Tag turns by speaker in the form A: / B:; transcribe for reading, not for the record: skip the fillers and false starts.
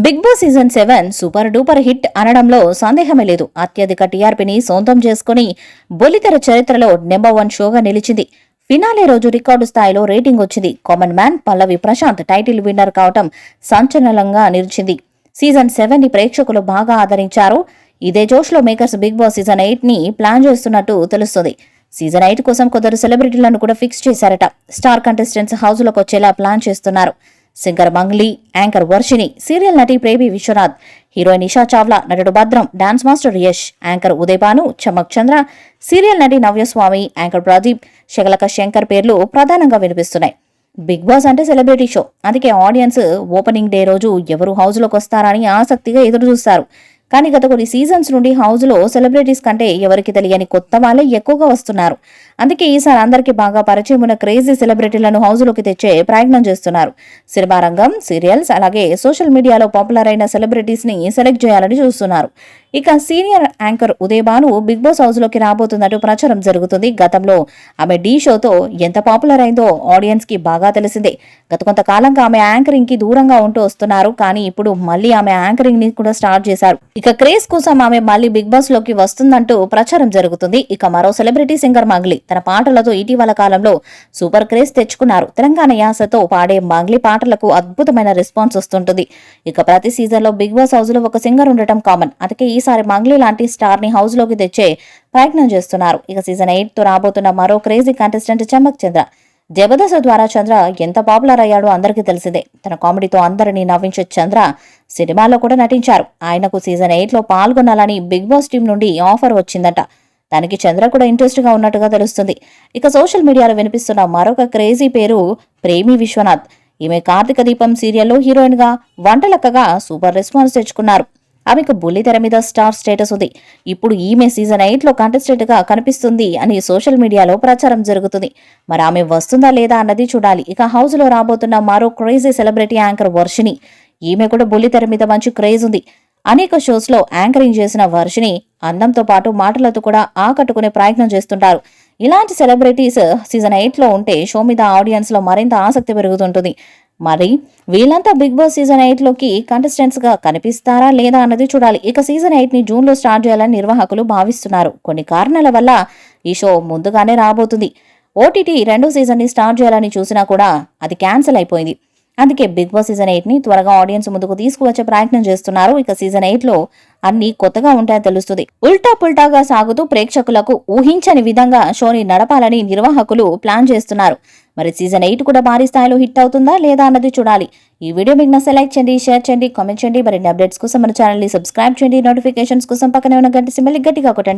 A: Big Boss season 7 super duper hit అనడంలో సందేహమే లేదు. అత్యధిక టీఆర్పీని సొంతం చేసుకుని బొలితెర చరిత్రలో నెంబర్ 1 షోగా నిలిచింది. ఫినాలే రోజు రికార్డు స్థాయిలో రేటింగ్ వచ్చింది. కామన్ మ్యాన్ పల్లవి ప్రశాంత్ టైటిల్ విన్నర్ కావటం సంచలనంగా నిలిచింది. సీజన్ 7 ని ప్రేక్షకులు బాగా ఆదరించారు. ఇదే జోష్లో మేకర్స్ బిగ్ బాస్ సీజన్ 8 ని ప్లాన్ చేస్తున్నట్టు తెలుస్తుంది. సీజన్ 8 కోసం కొందరు సెలబ్రిటీలను కూడా ఫిక్స్ చేశారట. స్టార్ కంటెస్టెంట్స్ హౌస్లోకి వచ్చేలా ప్లాన్ చేస్తున్నారు. Singer Mangli, anchor Varshini, serial నటి ప్రేమి విశ్వనాథ్, హీరోయిన్ ఇషా చావ్లా, నటుడు Bhadram, dance master Yash, anchor Udayabhanu, Chamak Chandra, serial నటి నవ్యస్వామి, యాంకర్ ప్రదీప్, శగలక శంకర్ పేర్లు ప్రధానంగా వినిపిస్తున్నాయి. బిగ్ బాస్ అంటే సెలబ్రిటీ షో. అందుకే ఆడియన్స్ ఓపెనింగ్ డే రోజు ఎవరు హౌస్లోకి వస్తారని ఆసక్తిగా ఎదురుచూస్తారు. కానీ గత కొన్ని సీజన్స్ నుండి హౌస్లో సెలబ్రిటీస్ కంటే ఎవరికి తెలియని కొత్త వాళ్ళే ఎక్కువగా వస్తున్నారు. అందుకే ఈసారి అందరికీ బాగా పరిచయం ఉన్న క్రేజీ సెలబ్రిటీలను హౌస్లోకి తెచ్చే ప్రయత్నం చేస్తున్నారు. సినిమా రంగం, సీరియల్స్, అలాగే సోషల్ మీడియాలో పాపులర్ అయిన సెలబ్రిటీస్ ని సెలెక్ట్ చేయాలని చూస్తున్నారు. ఇక senior anchor Udayabhanu Bigg Boss హౌస్లోకి రాబోతున్నట్టు ప్రచారం జరుగుతుంది. గతంలో ఆమె ఢీ షోతో ఎంత పాపులర్ అయిందో ఆడియన్స్ కి బాగా తెలిసిందే. గత కొంతకాలంగా ఆమె యాంకరింగ్ కి దూరంగా ఉంటూ వస్తున్నారు. కానీ ఇప్పుడు మళ్ళీ ఆమె యాంకరింగ్ ని కూడా స్టార్ట్ చేశారు. ఇక క్రేజ్ కోసం ఆమె మళ్ళీ బిగ్ బాస్ లోకి వస్తుందంటూ ప్రచారం జరుగుతుంది. ఇక మరో సెలబ్రిటీ సింగర్ మంగ్లీ తన పాటలతో ఇటీవల కాలంలో సూపర్ క్రేజ్ తెచ్చుకున్నారు. తెలంగాణ యాసతో పాడే మంగ్లీ పాటలకు అద్భుతమైన రెస్పాన్స్ వస్తుంటుంది. ఇక ప్రతి సీజన్ లో బిగ్ బాస్ హౌస్ లో ఒక సింగర్ ఉండటం కామన్. అందుకే ఈసారి మంగ్లీ లాంటి స్టార్ ని హౌస్ లోకి తెచ్చే ప్రయత్నం చేస్తున్నారు. ఇక సీజన్ 8 తో రాబోతున్న మరో క్రేజీ కంటెస్టెంట్ చమక్ చంద్ర. జబర్దస్త్ ద్వారా చంద్ర ఎంత పాపులర్ అయ్యాడో అందరికీ తెలిసిందే. తన కామెడీతో అందరినీ నవ్వించే చంద్ర సినిమాలో కూడా నటించారు. ఆయనకు సీజన్ 8 లో పాల్గొనాలని బిగ్ బాస్ టీం నుండి ఆఫర్ వచ్చిందట. దానికి చంద్ర కూడా ఇంట్రెస్ట్ గా ఉన్నట్టుగా తెలుస్తుంది. ఇక సోషల్ మీడియాలో వినిపిస్తున్న మరొక క్రేజీ పేరు ప్రేమి విశ్వనాథ్. ఈమె కార్తీక దీపం సీరియల్లో హీరోయిన్ గా వంటలక్కగా సూపర్ రెస్పాన్స్ తెచ్చుకున్నారు. ఆమెకు బుల్లితెర మీద స్టార్ స్టేటస్ ఉంది. ఇప్పుడు ఈమె సీజన్ 8 లో కంటెస్టెంట్ గా కనిపిస్తుంది అని సోషల్ మీడియాలో ప్రచారం జరుగుతుంది. మరి ఆమె వస్తుందా లేదా అన్నది చూడాలి. ఇక హౌస్ లో రాబోతున్న మరో క్రేజీ సెలబ్రిటీ యాంకర్ వర్షిని. ఈమె కూడా బుల్లితెర మీద మంచి క్రేజ్ ఉంది. అనేక షోస్ లో యాంకరింగ్ చేసిన వర్షిని అందంతో పాటు మాటలతో కూడా ఆకట్టుకునే ప్రయత్నం చేస్తుంటారు. ఇలాంటి సెలబ్రిటీస్ సీజన్ 8 లో ఉంటే షో మీద ఆడియన్స్ లో మరింత ఆసక్తి పెరుగుతుంటుంది. మరి వీళ్ళంతా బిగ్ బాస్ సీజన్ 8 లోకి కంటెస్టెంట్స్ గా కనిపిస్తారా లేదా అన్నది చూడాలి. ఇక సీజన్ 8 ని జూన్ లో స్టార్ట్ చేయాలని నిర్వాహకులు భావిస్తున్నారు. కొన్ని కారణాల వల్ల ఈ షో ముందుగానే రాబోతుంది. ఓటీటీ 2వ సీజన్ ని స్టార్ట్ చేయాలని చూసినా కూడా అది క్యాన్సిల్ అయిపోయింది. అందుకే బిగ్ బాస్ సీజన్ 8 ని త్వరగా ఆడియన్స్ ముందుకు తీసుకువచ్చే ప్రయత్నం చేస్తున్నారు. ఇక సీజన్ 8 లో అన్ని కొత్తగా ఉంటాయని తెలుస్తుంది. ఉల్టా పుల్టాగా సాగుతూ ప్రేక్షకులకు ఊహించని విధంగా షోని నడపాలని నిర్వాహకులు ప్లాన్ చేస్తున్నారు. మరి సీజన్ 8 కూడా భారీ స్థాయిలో హిట్ అవుతుందా లేదా అన్నది చూడాలి. ఈ వీడియో మీకు నచ్చితే లైక్ చేయండి, షేర్ చేయండి, కామెంట్ చేయండి. మరిన్ని అప్డేట్స్ కోసం మన ఛానల్ ని సబ్స్క్రైబ్ చేయండి. నోటిఫికేషన్స్ కోసం పక్కనే ఉన్న గంట సింబల్ గట్టిగా కొట్టండి.